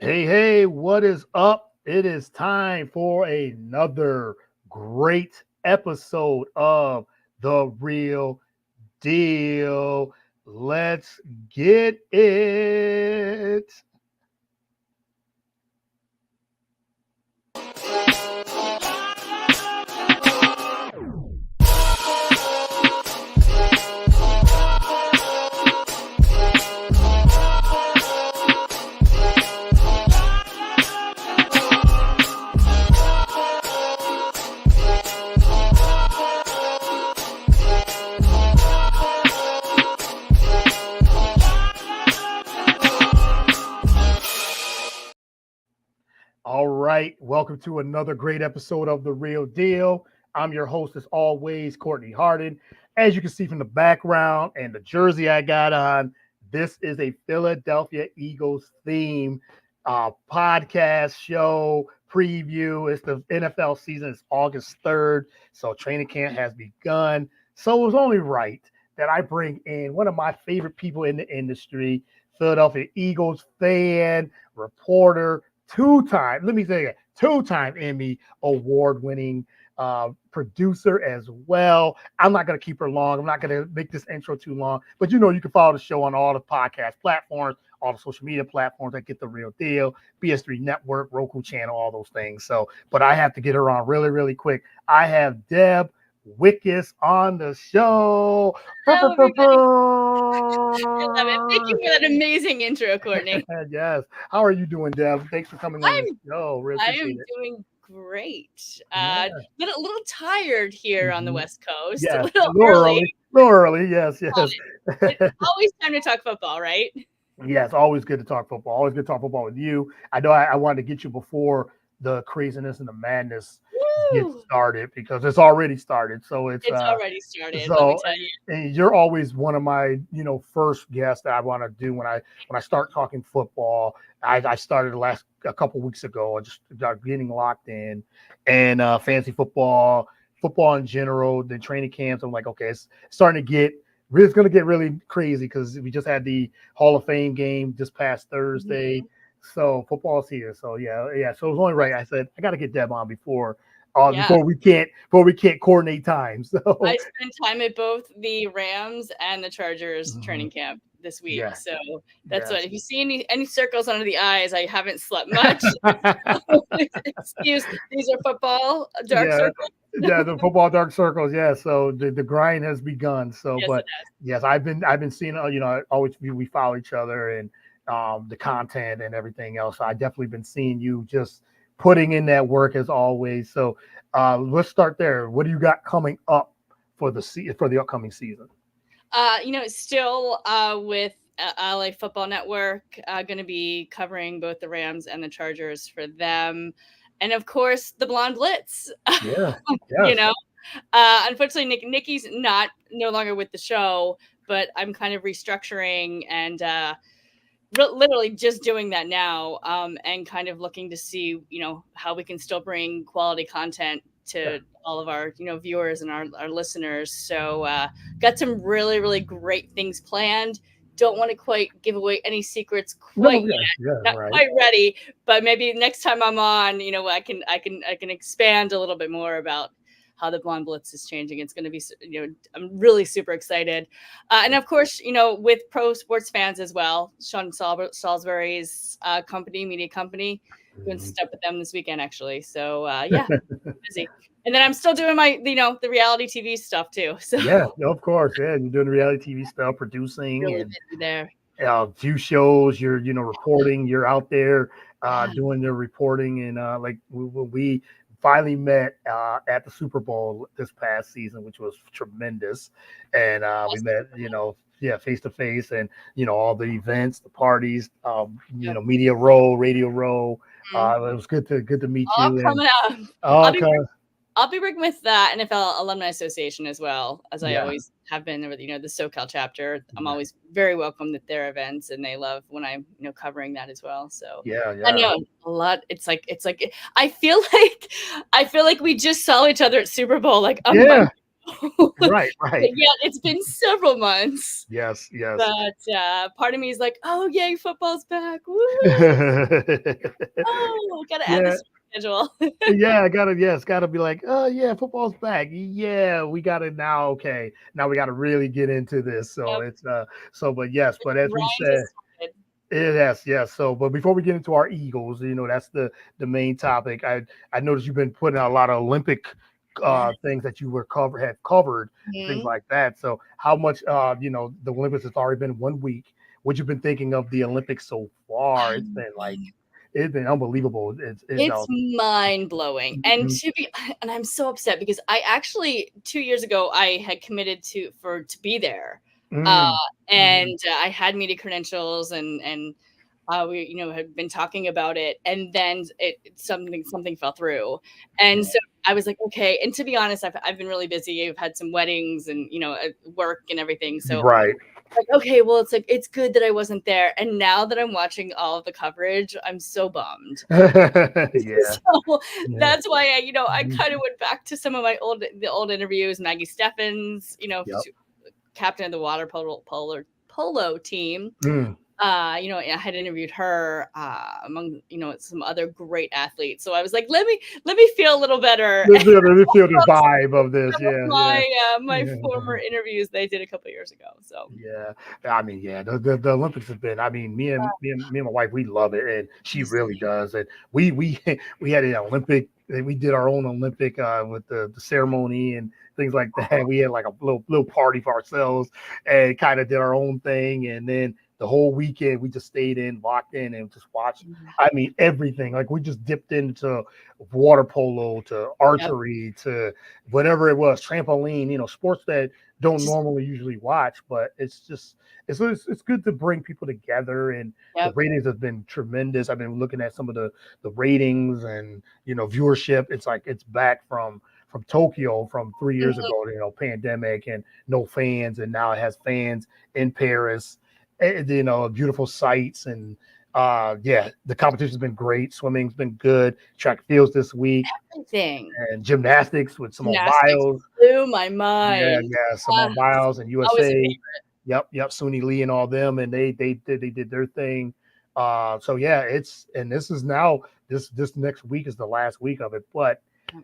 Hey, what is up? It is time for another great episode of The Real Deal. Let's get it. All right, welcome to another great episode of The Real Deal. I'm your host, as always, Courtney Harden. As you can see from the background and the jersey I got on, this is a Philadelphia Eagles theme podcast show preview. It's the NFL season. It's August 3rd, so training camp has begun. So it was only right that I bring in one of my favorite people in the industry, Philadelphia Eagles fan, reporter, two-time Emmy award-winning producer as well. I'm not going to keep her long. I'm not going to make this intro too long, but you can follow the show on all the podcast platforms, all the social media platforms that Get the Real Deal, BS3 Network, Roku channel, all those things. So, but I have to get her on really, really quick. I have Deb Whitcas on the show. Hello, everybody. I love it. Thank you for that amazing intro, Courtney. Yes. How are you doing, Deb? Thanks for coming on the show. Really I appreciate am it. doing great. A little tired here on the West Coast. Yes. A little early. A little early. Yes. It's always time to talk football, right? Yes. Always good to talk football. Always good to talk football with you. I know I wanted to get you before the craziness and the madness get started because it's already started. So it's already started. So, let me tell you. And you're always one of my first guests that I want to do when I start talking football. I started a couple weeks ago. I just got getting locked in, and fantasy football in general, the training camps. I'm like, okay, it's starting to get. It's going to get really crazy because we just had the Hall of Fame game this past Thursday. Mm-hmm. So football's here. So yeah. So it was only right. I said I got to get Deb on before we can't coordinate time. So I spent time at both the Rams and the Chargers training camp this week. Yeah. So that's what. If you see any circles under the eyes, I haven't slept much. Excuse. These are football dark circles. Yeah, the football dark circles. Yeah, so the grind has begun. So, yes, but yes, I've been seeing. Always we follow each other and the content and everything else. So I definitely been seeing you just putting in that work as always. So let's start there. What do you got coming up for the upcoming season? Still with LA Football Network, going to be covering both the Rams and the Chargers for them. And of course, the Blonde Blitz. Yeah. Yes. Unfortunately, Nikki's no longer with the show, but I'm kind of restructuring and literally just doing that now, and kind of looking to see, how we can still bring quality content to all of our, viewers and our listeners. So got some really, really great things planned. Don't want to quite give away any secrets quite yet. Not quite ready, but maybe next time I'm on, I can expand a little bit more about how the Blonde Blitz is changing. It's going to be, I'm really super excited. And of course, with pro sports fans as well, Sean Salisbury's media company, doing stuff with them this weekend, actually. So busy. And then I'm still doing my, the reality TV stuff too. So yeah, of course. Yeah. You're doing the reality TV stuff, producing really busy there. Few shows, you're, reporting, you're out there doing the reporting. And like we finally met at the Super Bowl this past season, which was tremendous. And we met, face to face, and all the events, the parties, media row, radio row. It was good to meet you. Coming up. I'll be working with the NFL Alumni Association as well, as I always have been with, the SoCal chapter. I'm always very welcome at their events, and they love when I'm, covering that as well. So I know a lot. It's like I feel like we just saw each other at Super Bowl like a month Right, right. Yeah, it's been several months. Yes, yes. But part of me is like, oh yay, football's back! Woohoo! Oh, gotta add Yeah, this to my schedule. yeah, I gotta, yeah, it's gotta be like, oh yeah, football's back. Yeah, we got it now. Okay, now we gotta really get into this. So Yep, it's so, but yes, but the as we grind has said, started. yes, yes. So, but before we get into our Eagles, that's the main topic. I noticed you've been putting out a lot of Olympic Yeah. things that you have covered, things Mhm. like that. So, how much the Olympics has already been 1 week. What you've been thinking of the Olympics so far? It's been unbelievable. It's mind blowing, and Mhm. and I'm so upset because I actually 2 years ago I had committed to be there, uh, Mm, mhm. and I had media credentials, and we had been talking about it, and then something fell through, and Yeah. so I was like, okay. And to be honest, I've been really busy. I've had some weddings and work and everything, so Right. like, okay, well, it's like it's good that I wasn't there. And now that I'm watching all of the coverage, I'm so bummed. Yeah. So Yeah. that's why I Mhm. kind of went back to some of the old interviews. Maggie Steffens, Yep. captain of the water polo team. Mm. I had interviewed her among some other great athletes. So I was like, let me feel a little better. Let me feel the vibe of this. Yeah. Yeah. My Yeah. former interviews they did a couple years ago. So Yeah, I mean, yeah, the Olympics have been. I mean, me and my wife, we love it, and she really does. And we we had an Olympic. We did our own Olympic with the ceremony and things like that. We had like a little party for ourselves, and kind of did our own thing. And then the whole weekend, we just stayed in, locked in, and just watched. I mean, everything. Like we just dipped into water polo to yep, archery to whatever it was, trampoline. Sports that don't just normally usually watch, but it's good to bring people together, and the yep. ratings have been tremendous. I've been looking at some of the ratings and viewership. It's like it's back from Tokyo from 3 years Mhm. ago, pandemic and no fans, and now it has fans in Paris, beautiful sights and yeah, the competition's been great. Swimming's been good. Track and fields this week Everything. and gymnastics with Simone Gymnastics Biles. blew my Yeah, mind. yeah, Simone It's Biles and always a USA. favorite. Yep, yep, Suni Lee and all them, and they did their thing. So yeah, this is now this next week is the last week of it, but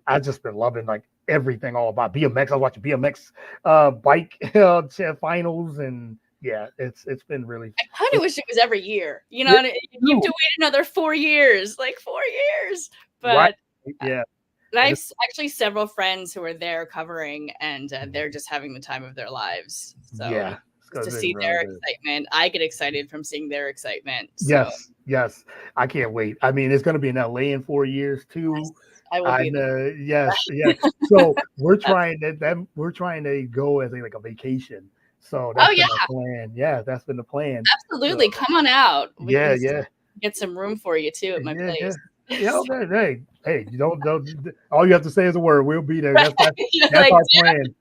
I've just been loving like everything all about BMX. I was watching BMX bike finals, and yeah, it's been really I kind of it's wish it was every year, yeah, and you have true, to wait another 4 years, like 4 years. right, But yeah, and it's nice, actually, several friends who are there covering, and mhm, they're just having the time of their lives. So yeah, just to it's been see really their good. excitement, I get excited from seeing their excitement. So Yes, yes. I can't wait. I mean, it's going to be in LA in 4 years too. yes, I will I be know. Yes, yes. So we're trying we're trying to go as like a vacation. So Oh that's yeah, been our plan. Yeah, that's been the plan. So absolutely. Come on out. We can yeah, yeah, get some room for you too at my yeah, yeah. place. Yeah, okay. Hey, you don't. All you have to say is a word. We'll be there. Right? You're That's like, our plan.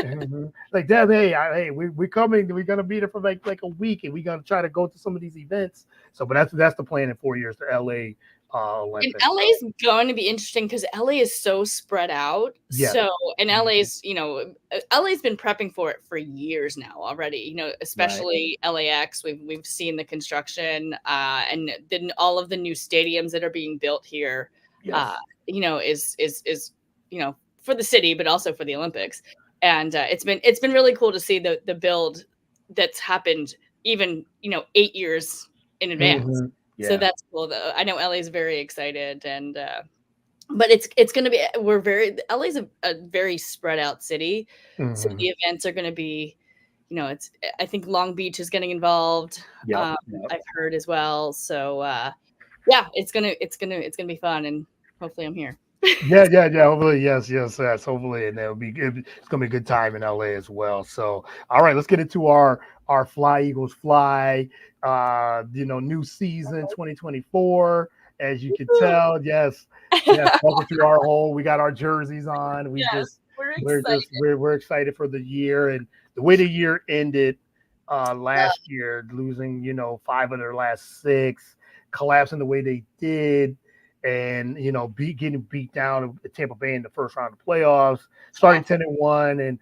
Mhm. Like Deb, hey, we're coming. We're gonna be there for like a week, and we're gonna try to go to some of these events. So, but that's the plan in 4 years, the LA and Olympics. LA So is going to be interesting because LA is so spread out. yes, So, and mhm, LA's been prepping for it for years now already. right, Especially LAX. We've seen the construction, and then all of the new stadiums that are being built here. Uh, yes, is for the city, but also for the Olympics. And it's been really cool to see the build that's happened even 8 years in advance. hmm So yeah, that's cool though. I know LA is very excited, and but it's going to be we're very LA's a very spread out city. So hmm the events are going to be, it's I think Long Beach is getting involved. yep, yep. I've heard as well. So yeah, it's gonna be fun, and hopefully I'm here. Yeah, yeah, yeah. Hopefully, yes, yes, yes. Hopefully, and it's gonna be a good time in LA as well. So, all right, let's get into our Fly Eagles Fly. New season 2024. As you can tell, yes, yes. Welcome to our hole. We got our jerseys on. Yes, we're We're excited. just we're excited for the year and the way the year ended last year, losing 5 of their last 6, collapsing the way they did, and getting beat down at Tampa Bay in the first round of the playoffs, Yeah. starting 10-1, and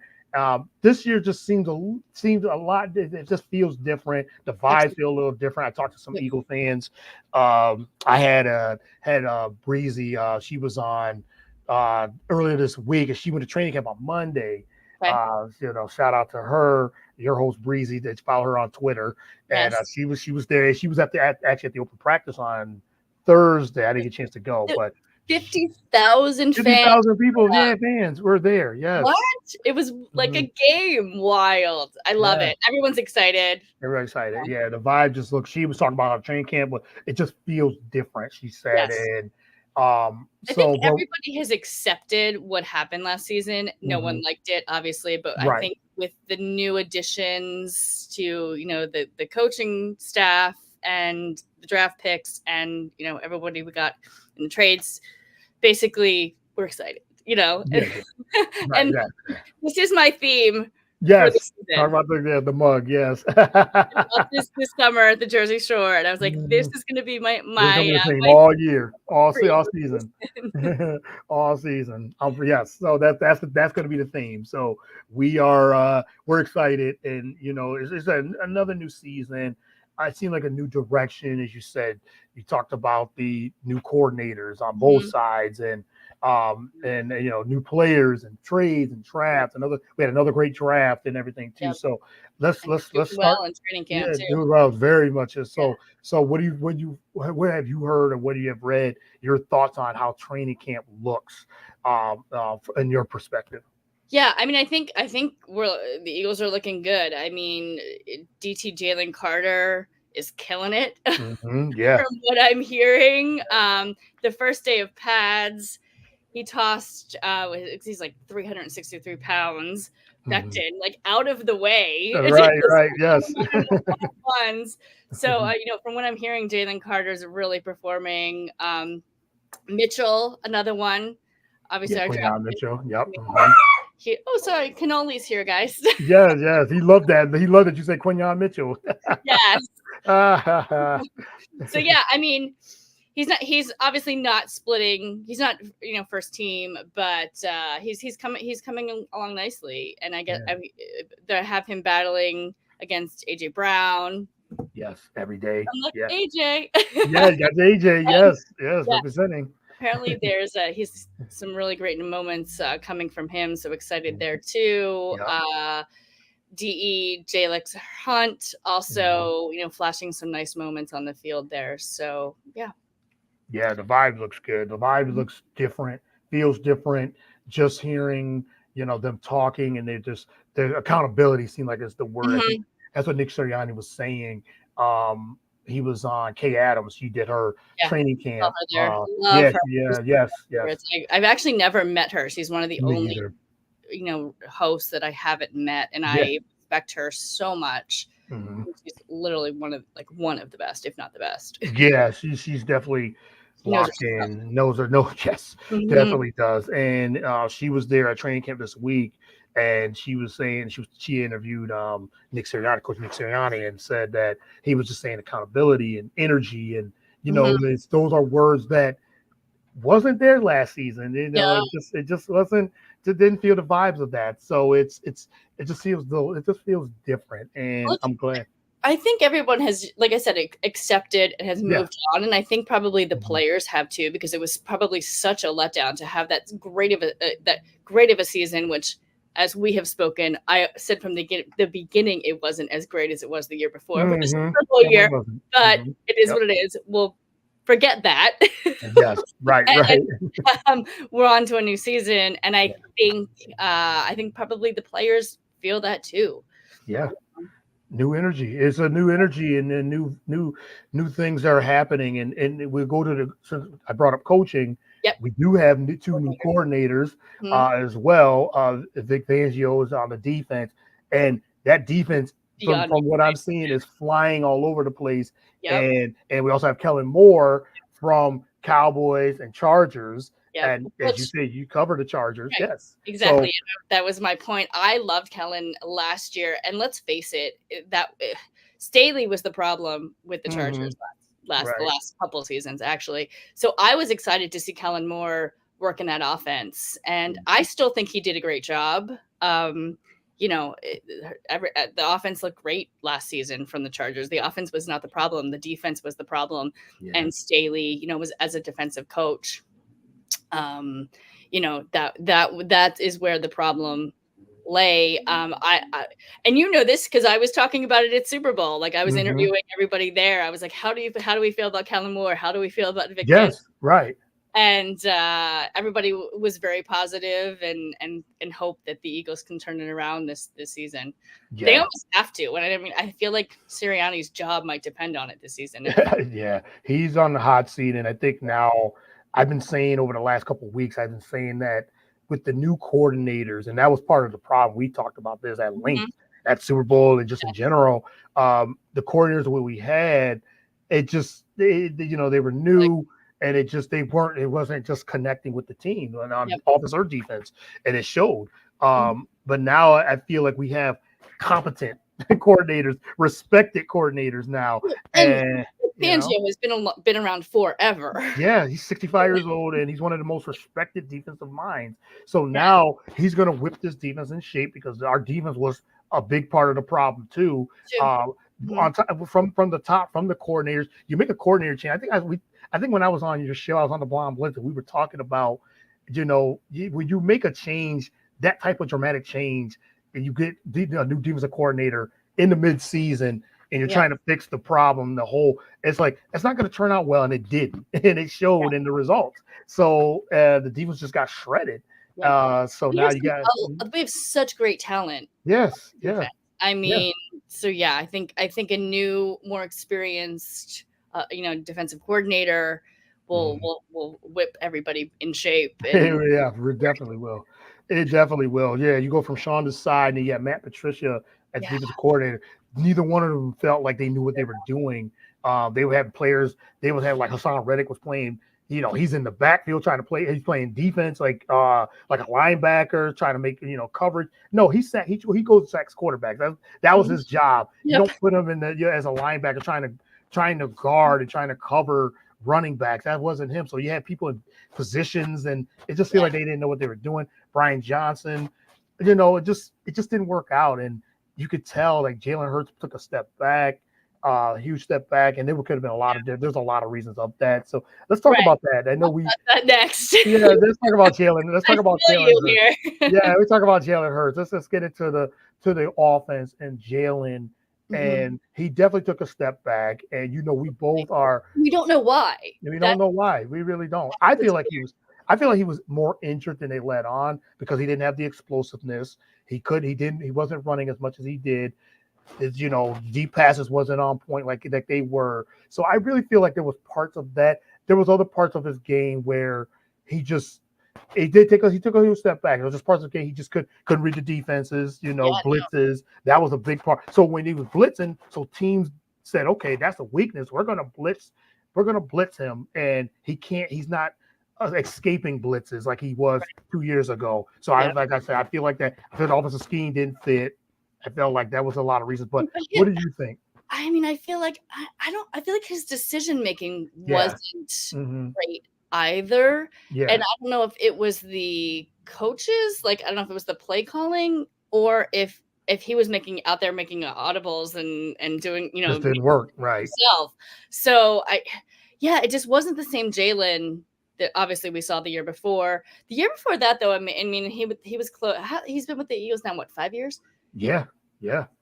This year just seems a lot. It just feels different. The vibes feel a little different. I talked to some Eagle fans. I had Breezy. She was on earlier this week, and she went to training camp on Monday. Okay. Shout out to her, your host Breezy. That follow her on Twitter, and Yes. she was there. She was actually at the open practice on Thursday. I didn't get a chance to go, but 50,000 fans. 50,000 people, fans were there. Yes. What? It was like a game. Wild. I love it. Everyone's excited. Everybody's excited. Yeah, the vibe just looks. She was talking about our training camp, but it just feels different. She said, and I think everybody has accepted what happened last season. No one liked it, obviously, but I think with the new additions to the coaching staff and the draft picks and everybody we got in the trades, basically we're excited. And this is my theme. Yes, talk about the mug. Yes, this summer at the Jersey Shore, and I was like, "This is going to be my all year, all season, all season." Yes, so that's going to be the theme. So we're excited, and it's another new season. I seem like a new direction, as you said. You talked about the new coordinators on both sides, and new players and trades and drafts. We had another great draft and everything too. Yep. So let's start. Well in training camp too. Do well, very much. So what have you heard or what do you have read? Your thoughts on how training camp looks, in your perspective? Yeah, I mean, I think the Eagles are looking good. I mean, DT Jalen Carter is killing it. Yeah, from what I'm hearing, the first day of pads, he tossed. He's like 363 pounds. Becton, like out of the way. Right. Yes. Ones. So from what I'm hearing, Jalen Carter's really performing. Mitchell, another one. Obviously, our draft. Mitchell. Yep. Sorry, Cannoli's here, guys. Yes. He loved that. He loved that you said Quinyon Mitchell. Yes. So yeah, I mean, he's obviously not splitting. He's not, first team, but he's coming along nicely. And I guess they have him battling against AJ Brown. Yes, every day. AJ. Yeah, you got AJ. Yes, representing. Apparently, there's he's some really great moments coming from him. So excited there too. Yep. DE Jalix Hunt also, flashing some nice moments on the field there. So yeah. Yeah, the vibe looks good. The vibe looks different, feels different. Just hearing, them talking and their accountability seemed like it's the word. I think that's what Nick Sirianni was saying. He was on Kay Adams. She did her training camp. Love her. Yes. I've actually never met her. She's one of the only, hosts that I haven't met, and I respect her so much. She's literally one of the best, if not the best. Yeah, she's definitely locked in. Knows her. Yes, definitely does. And she was there at training camp this week, and she was saying she interviewed Nick Sirianni, Coach Nick Sirianni, and said that he was just saying accountability and energy, and those are words that wasn't there last season. It just wasn't. It didn't feel the vibes of that. So it just feels different, and I'm glad. I think everyone has, like I said, accepted and has moved on, and I think probably the players have too, because it was probably such a letdown to have that great of a season, which, as we have spoken, I said from the beginning it wasn't as great as it was the year before for the Super Bowl year, but it is what it is. We'll forget that. Yes, right. And, we're on to a new season, and I think probably the players feel that too. Yeah. New energy. It's a new energy, and then new things are happening. And we go to since I brought up coaching. Yep. We do have two new coordinators as well. Vic Fangio is on the defense, and that defense, from what I'm seeing, is flying all over the place. Yep. And we also have Kellen Moore from Cowboys and Chargers. Yep. And as you say, you cover the Chargers. Right. Yes, exactly. So, that was my point. I loved Kellen last year, and let's face it, that Staley was the problem with the Chargers the last couple of seasons, actually. So I was excited to see Kellen Moore work in that offense, and I still think he did a great job. the offense looked great last season from the Chargers. The offense was not the problem. The defense was the problem. Yeah. And Staley, was as a defensive coach, that is where the problem lay. I and this because I was talking about it at Super Bowl. Like I was interviewing everybody there. I was like, how do we feel about Kellen Moore? How do we feel about Vic? Yes, right. And everybody was very positive and hope that the Eagles can turn it around this season. Yeah. They almost have to. And I feel like Sirianni's job might depend on it this season. Yeah, he's on the hot seat, and I think now I've been saying over the last couple of weeks, I've been saying that with the new coordinators, and that was part of the problem. We talked about this at length at Super Bowl and just in general. The coordinators that we had, they were new, and it wasn't just connecting with the team on offense or defense, and it showed. But now I feel like we have competent coordinators, respected coordinators now. And Fangio has been around forever. Yeah, he's 65 years old, and he's one of the most respected defensive minds. So now he's going to whip this defense in shape because our defense was a big part of the problem too. On top, from the top, from the coordinators, you make a coordinator change. I think when I was on your show, I was on the Blonde Blitz, and we were talking about, when you make a change, that type of dramatic change, and you get a new defensive coordinator in the mid-season, and you're trying to fix the problem, it's like, it's not going to turn out well, and it didn't, and it showed in the results. So the defense just got shredded. So now we have such great talent. Yes, yeah. I mean, I think a new, more experienced, defensive coordinator will whip everybody in shape. Yeah, it definitely will. It definitely will. Yeah, you go from Sean to side, and you got Matt Patricia as defensive coordinator. Neither one of them felt like they knew what they were doing. They would have players. They would have like Hassan Reddick was playing. He's in the backfield trying to play. He's playing defense like a linebacker, trying to make coverage. No, he goes to sacks quarterbacks. That was his job. You don't put him in as a linebacker trying to guard and trying to cover running backs. That wasn't him. So you had people in positions, and it just feel like they didn't know what they were doing. Brian Johnson, it just didn't work out, and you could tell like Jalen Hurts took a step back, huge step back, and there could have been there's a lot of reasons of that. So let's talk about that. I know that next. Yeah, let's talk about Jalen. Let's talk about Jalen Hurts. Yeah, we talk about Jalen Hurts. Let's get into the offense and Jalen. And he definitely took a step back, and we both are. We don't know why. We don't know why. We really don't. I feel like he was more injured than they let on because he didn't have the explosiveness. He wasn't running as much as he did. His, deep passes wasn't on point like they were. So I really feel like there was parts of that. There was other parts of his game where he took a huge step back. It was just parts of the game he just couldn't read the defenses, blitzes. That was a big part. So when he was blitzing, so teams said, okay, that's a weakness. We're gonna blitz him, and he's not escaping blitzes like he was 2 years ago. So I feel like the offensive scheme didn't fit. I felt like that was a lot of reasons. But what did you think? I mean, I feel like I feel like his decision making wasn't great either. Yeah. And I don't know if it was the coaches, like I don't know if it was the play calling or if he was making audibles and doing, just didn't work right himself. So it just wasn't the same Jalen that obviously we saw the year before. The year before that, though, I mean, he was close. He's been with the Eagles now, 5 years? Yeah.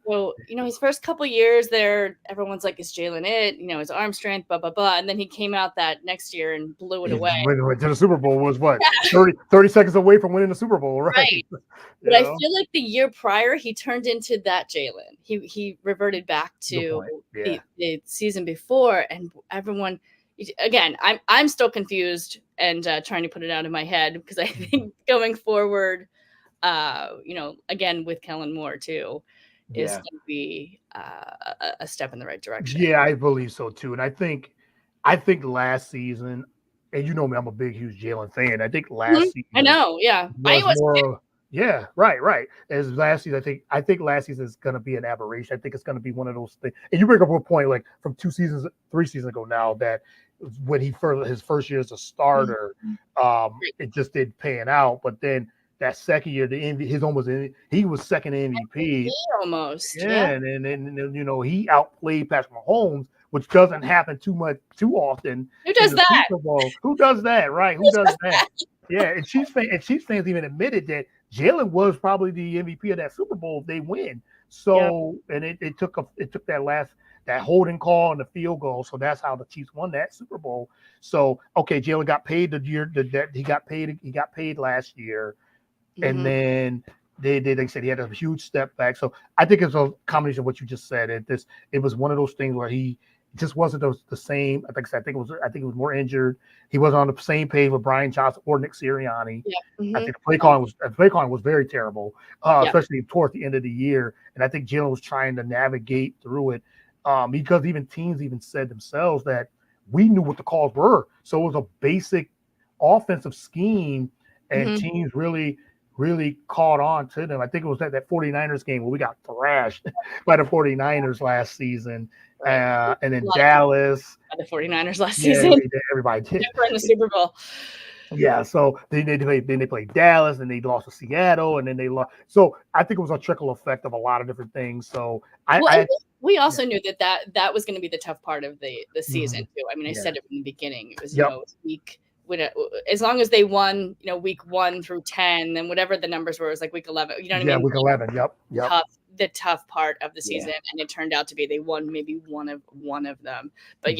So, his first couple years there, everyone's like, is Jalen it? His arm strength, blah, blah, blah. And then he came out that next year and blew it away. Went to the Super Bowl was what? 30 seconds away from winning the Super Bowl, right? But I feel like the year prior, he turned into that Jalen. He reverted back to the season before, and everyone, again, I'm still confused and trying to put it out of my head because I think going forward, again with Kellen Moore too, is going to be a step in the right direction. Yeah, I believe so too. And I think last season, and me, I'm a big, huge Jalen fan. I think last season, I know, I was more. Yeah, right. As last season, I think last season is going to be an aberration. I think it's going to be one of those things. And you bring up a point like from 3 seasons ago now that when his first year as a starter, it just didn't pan out. But then that second year, he was second MVP. Almost, Yeah, and you know, he outplayed Patrick Mahomes, which doesn't happen too often Who in does the that? Super Bowl. Who does that, right? Who does that? Yeah, and Chiefs fans even admitted that Jalen was probably the MVP of that Super Bowl if they win. Yep. So, and it took that holding call and the field goal. So that's how the Chiefs won that Super Bowl. So okay, Jalen got paid the year that he got paid last year, and then they said he had a huge step back. So I think it's a combination of what you just said. It was one of those things where he just wasn't the same. I think it was more injured. He wasn't on the same page with Brian Johnson or Nick Sirianni. I think the play calling was very terrible, especially towards the end of the year. And I think Jalen was trying to navigate through it because even teams even said themselves that we knew what the calls were. So it was a basic offensive scheme, and teams really caught on to them. I think it was that 49ers game where we got thrashed by the 49ers last season. Right. And then Dallas. The 49ers last season. Everybody did. In the Super Bowl. Yeah, so then they played Dallas, and they lost to Seattle, and then they lost. So I think it was a trickle effect of a lot of different things. So we also knew that was going to be the tough part of the season too. I mean, I said it from the beginning. It was week. As long as they won, week 1 through 10, then whatever the numbers were, it was like week 11. You know what I mean? Yeah, week 11. Yep. The tough part of the season, and it turned out to be they won maybe one of them. But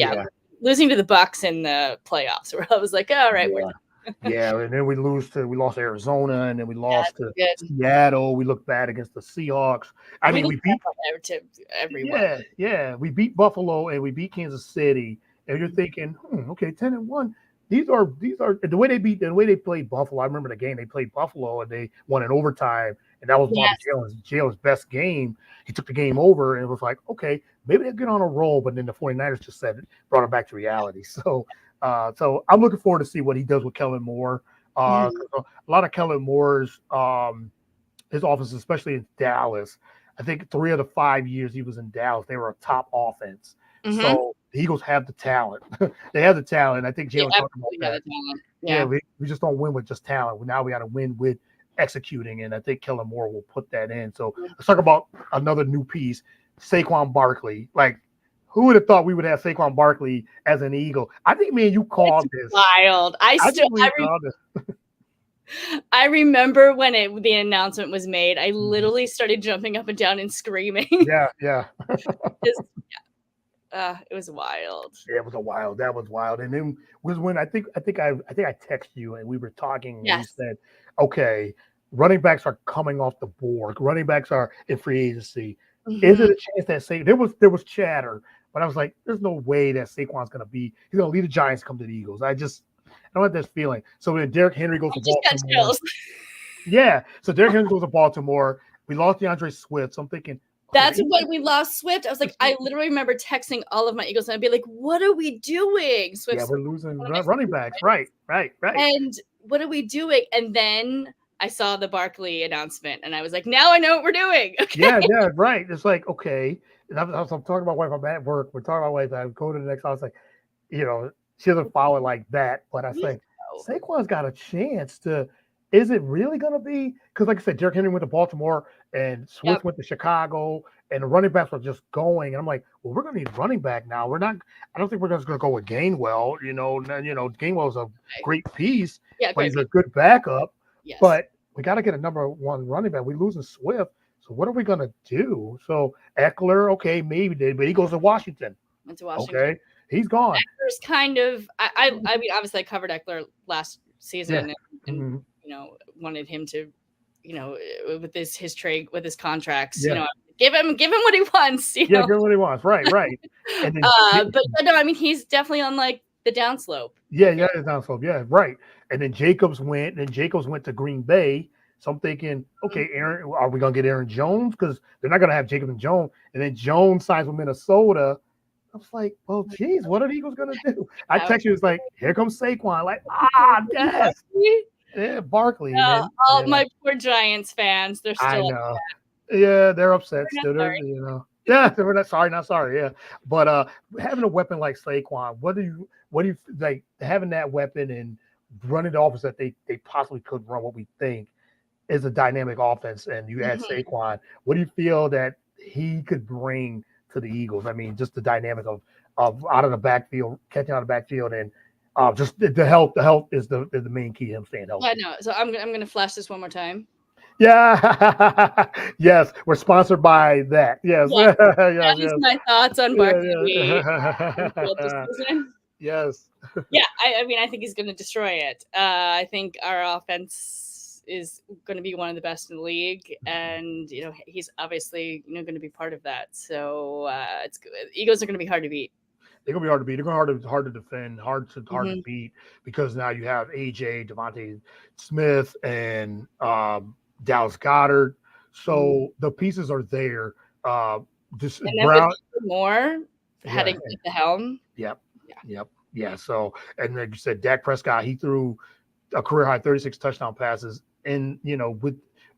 losing to the Bucs in the playoffs, where I was like, all right, we're and then we lost to Arizona, and then we lost to Seattle. We looked bad against the Seahawks. We beat everyone. We beat Buffalo and we beat Kansas City. And you're thinking, okay, 10-1. These are the way they played Buffalo. I remember the game they played Buffalo and they won in overtime, and that was one of Jalen's best game. He took the game over, and it was like, okay, maybe they'll get on a roll. But then the 49ers just brought it back to reality. So I'm looking forward to see what he does with Kellen Moore. A lot of Kellen Moore's his offense, especially in Dallas. I think 3 of the 5 years he was in Dallas, they were a top offense. So the Eagles have the talent. They have the talent. I think Jalen talked about that. Yeah, we just don't win with just talent. Now we got to win with executing, and I think Kellen Moore will put that in. So let's talk about another new piece, Saquon Barkley. Like, who would have thought we would have Saquon Barkley as an Eagle? I think me and you called this. Wild. I remember when the announcement was made. I literally started jumping up and down and screaming. Yeah. It was wild. Yeah, it was wild. That was wild. And then was when I think I texted you and we were talking. Yes. And we said, okay, running backs are coming off the board. Running backs are in free agency. Is it a chance that there was chatter, but I was like, there's no way that Saquon's gonna leave the Giants, come to the Eagles. I don't have this feeling. So when Derrick Henry goes to Baltimore. Yeah. So Derrick Henry goes to Baltimore. We lost DeAndre Swift. So I'm thinking, that's when we lost Swift. I was like, I literally remember texting all of my Eagles and I'd be like, what are we doing? We're losing running backs. Right. And what are we doing? And then I saw the Barkley announcement and I was like, now I know what we're doing. Okay? Yeah, right. It's like, okay. And I'm talking to my wife, I'm at work. We're talking about wife. I go to the next house, like, she doesn't follow it like that. But I think Saquon's got a chance to. Is it really going to be? Because, like I said, Derrick Henry went to Baltimore and Swift went to Chicago, and the running backs were just going. And I'm like, well, we're going to need running back now. We're not. I don't think we're just going to go with Gainwell. Gainwell's a great piece, but he's a good backup. Yes. But we got to get a number 1 running back. We're losing Swift, so what are we going to do? So Eckler, okay, maybe did, but he goes to Washington. Went to Washington. Okay, he's gone. Eckler's kind of. I mean, obviously, I covered Eckler last season, and wanted him to, with his trade, with his contracts, give him what he wants. Give him what he wants. Right. And then, but no, I mean, he's definitely on like the downslope. Yeah, the downslope. Yeah, right. And then Jacobs went to Green Bay. So I'm thinking, okay, Aaron, are we gonna get Aaron Jones? Because they're not gonna have Jacobs and Jones. And then Jones signs with Minnesota. I was like, well, geez, what are the Eagles gonna do? I text you, it's like, here comes Saquon. Like, yes. Yeah, Barkley. All my poor Giants fans, they're still upset. Yeah, they're upset still. Yeah, we're not sorry. Yeah. But having a weapon like Saquon, what do you like having that weapon and running the offense that they possibly could run what we think? is a dynamic offense, and you add Mhm. Saquon. What do you feel that he could bring to the Eagles? I mean, just the dynamic of out of the backfield, catching out of the backfield, and just the health. The health is the main key to him staying Yeah, healthy. no. So I'm gonna flash this one more time. Yeah. Yes, we're sponsored by that. Yes. Yes, Yes. that is Yes. my thoughts on Barkley on the field this Yeah. season. Yes. Yeah, I mean, I think he's going to destroy it. I think our offense is going to be one of the best in the league, and he's obviously going to be part of that. So it's good. Eagles are going to be hard to beat. They're gonna be hard to beat. They're gonna be hard to defend, hard to Hmm. beat because now you have AJ, Devontae Smith, and Dallas Goddard. Hmm. So the pieces are there. Uh, just And then with Brown, Moore yeah, heading at the helm, yep, yeah, yeah. So and like you said, Dak Prescott, he threw a career high 36 touchdown passes, and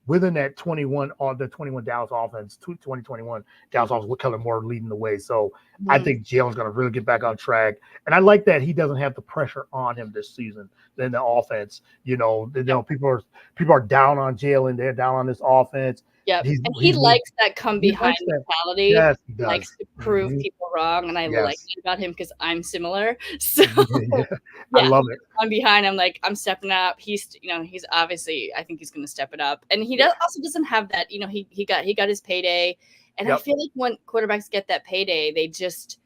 within that 21 on the 21 Dallas offense, 2021 Dallas offense with Kellen Moore leading the way. So I hmm, think Jalen's going to really get back on track, and I like that he doesn't have the pressure on him this season. Then the offense, yep, people are down on Jalen, they're down on this offense. yep. He's And he he's moved. likes that come He behind likes that. mentality. Yes, he He likes does. to prove Mhm. people wrong, and I like Yes, that about him because I'm similar. So yeah, I yeah, love it. I'm behind. I'm like, I'm stepping up. He's obviously, I think he's going to step it up. And he Yeah. also doesn't have that, he got his payday. And I Yep. feel like when quarterbacks get that payday, they just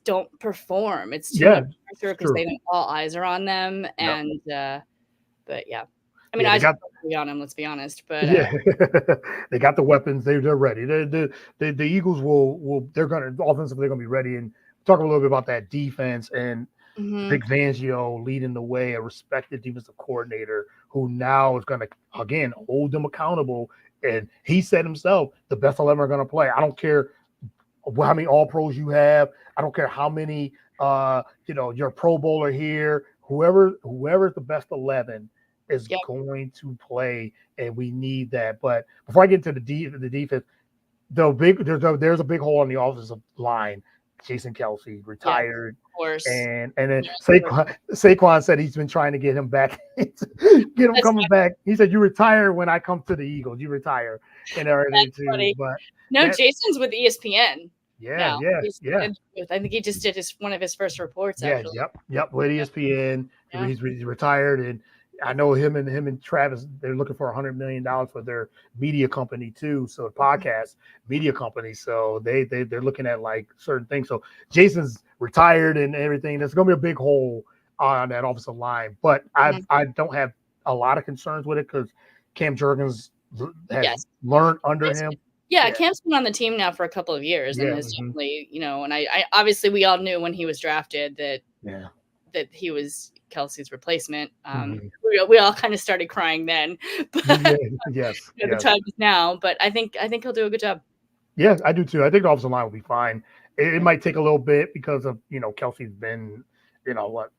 don't perform. It's too Yeah, much pressure it's because true. they all eyes are on them. Yep. And, but yeah, I mean, Yeah, they eyes are got. probably on him, let's be honest. But, Yeah, they got the weapons. They're ready. The Eagles will they're gonna offensively they're gonna be ready. And talk a little bit about that defense and mhm, Vic Fangio leading the way, a respected defensive coordinator who now is gonna again hold them accountable. And he said himself, the best 11 are gonna play. I don't care how many All Pros you have. I don't care how many your Pro Bowler here. Whoever's the best 11 is yep, going to play, and we need that. But before I get into the defense, there's a big hole on the offensive line. Jason Kelsey yes, retired, of course. and then Yeah, Saquon said he's been trying to get him back, get him that's coming back. He said, "You retire when I come to the Eagles. You retire," and everything too. funny. But No, that, Jason's with ESPN yeah, now. yeah, He's yeah. I think he just did one of his first reports, Yeah, actually. yep. With Yeah, ESPN, yeah. he's retired, and I know him and Travis. They're looking for $100 million for their media company too. So podcast media company. So they're looking at like certain things. So Jason's retired and everything. There's going to be a big hole on that offensive line, but Mhm. I don't have a lot of concerns with it because Cam Jurgens has Yes. learned under Cam's him. yeah, Yeah, Cam's been on the team now for a couple of years and yeah, has definitely, and I obviously we all knew when he was drafted that yeah. he was Kelsey's replacement. Mhm. We all kind of started crying then, Yeah, but yes, the yes. time is now. But I think he'll do a good job. Yeah, I do too. I think the offensive line will be fine. It Yeah. might take a little bit because of, Kelsey's been, what,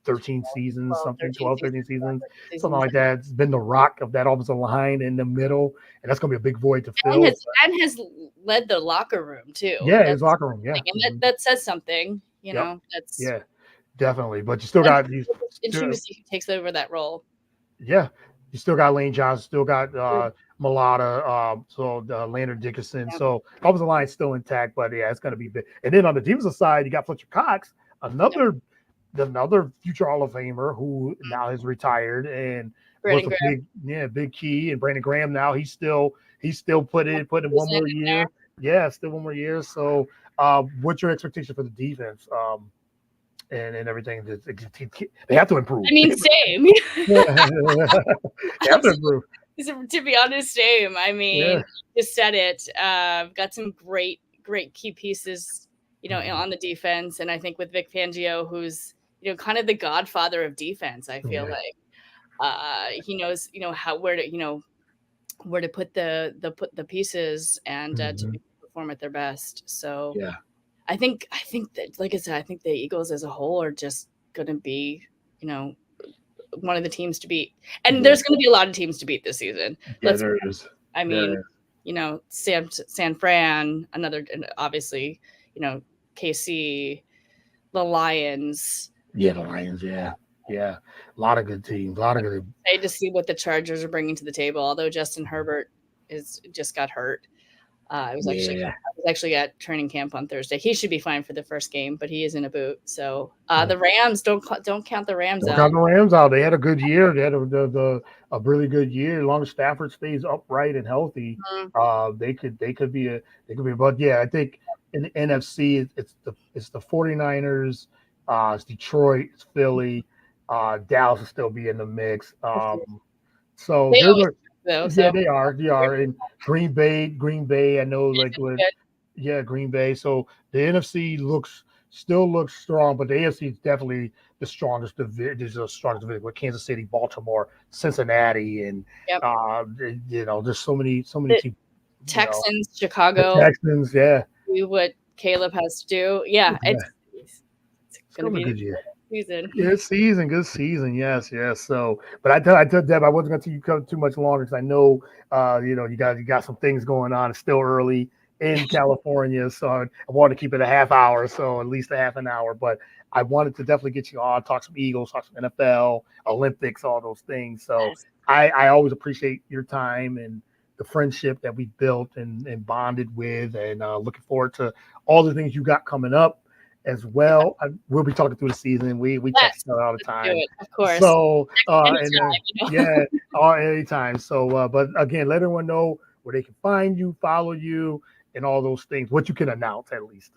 13 seasons, 12, something, 13 12, 13 seasons, seasons, something seasons. like that. It's been the rock of that offensive line in the middle, and that's going to be a big void to And fill. has and has led the locker room too. Yeah, his That's locker room. Yeah. and Mhm. that says something. Yep. That's Yeah, definitely. But you still and got, it's interesting to see who takes over that role. yeah, you still got Lane Johnson, still got Mulata, so Landon Dickinson. Yeah. So offensive line's still intact, but yeah, it's going to be big. And then on the defensive side, you got Fletcher Cox, Yep. another future Hall of Famer who now has retired and was Brandon a Graham big key. And Brandon Graham now he's still put in one was more in there. year. Yeah, still one more year. So, what's your expectation for the defense? And everything. They have to improve. I mean, same. They have to improve. To be honest, same. I Yeah. mean, just said it. Got some great key pieces, Mhm. on the defense, and I think with Vic Fangio, who's kind of the godfather of defense, I feel Yeah. like he knows how where to put the pieces and to Mhm. make them perform at their best. So Yeah. I think that, like I said, I think the Eagles as a whole are just going to be, you know, one of the teams to beat. And Yeah. there's going to be a lot of teams to beat this season. Yeah. Let's, There is. I There mean, is. San Fran, another, and obviously, KC, the Lions. Yeah. The Lions. Yeah. Yeah, a lot of good teams. A lot of good. Excited to see what the Chargers are bringing to the table. Although Justin Herbert is just got hurt. I was Yeah. actually at training camp on Thursday. He should be fine for the first game, but he is in a boot. So Yeah. the Rams don't count the Rams Don't out. count the Rams out. They had a good year. They had a really good year. As long as Stafford stays upright and healthy, they could be But yeah, I think in the NFC, it's the 49ers, it's Detroit, it's Philly, Dallas will still be in the mix. So They they're always going. do, though. Yeah, So they are. And Green Bay. I know, like with good. yeah, Green Bay. So the NFC still looks strong, but the AFC is definitely the strongest division. Is the strongest division with Kansas City, Baltimore, Cincinnati, and Yep. there's so many The teams. Texans, The Chicago, Texans, yeah, do what Caleb has to do. Yeah, yeah, it's it's gonna going to be a be good year. a season. Good season. Yes, yes. So, but I told Deb I wasn't going to you come too much longer because I know, you got some things going on. It's still early in California, so I wanted to keep it a half hour, so at least a half an hour. But I wanted to definitely get you on, talk some Eagles, talk some NFL, Olympics, all those things. So Yes. I always appreciate your time and the friendship that we built and bonded with, and looking forward to all the things you got coming up as Yeah. well. We'll be talking through the season. We text Yes. each other all the Let's do time. it. Of course. So Anytime, yeah, anytime. So but again, let everyone know where they can find you, follow you, and all those things. What you can announce at least.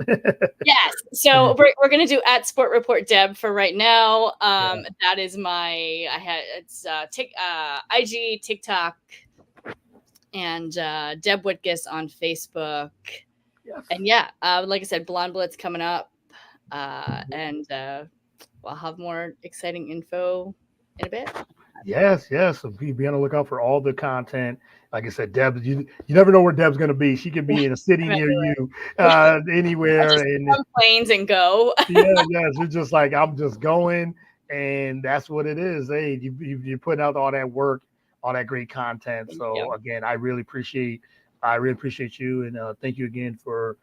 Yes. So we're gonna do at Sport Report Deb for right now. Yeah. That is it's IG, TikTok, and Deb Whitcas on Facebook. Yes. And yeah, like I said, Blonde Blitz coming up, and we'll have more exciting info in a bit. Yes, yes. So be on the lookout for all the content. Like I said, Deb, you never know where Deb's going to be. She could be in a city near you, anywhere. And planes and go. yes. It's just like I'm just going, and that's what it is. Hey, you're putting out all that work, all that great content. So again, I really appreciate you, and thank you again for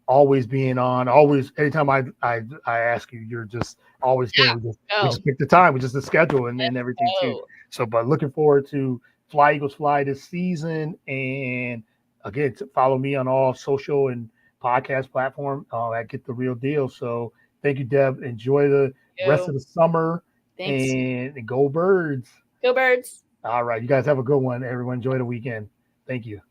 always being on. Always, anytime I ask you, you're just always there. We just pick the time. We just the schedule and everything too. So, but looking forward to Fly Eagles Fly this season, and again, follow me on all social and podcast platform at Get the Real Deal. So, thank you, Deb. Enjoy the rest of the summer. Thanks. And go Birds. Go Birds. All right, you guys have a good one. Everyone, enjoy the weekend. Thank you.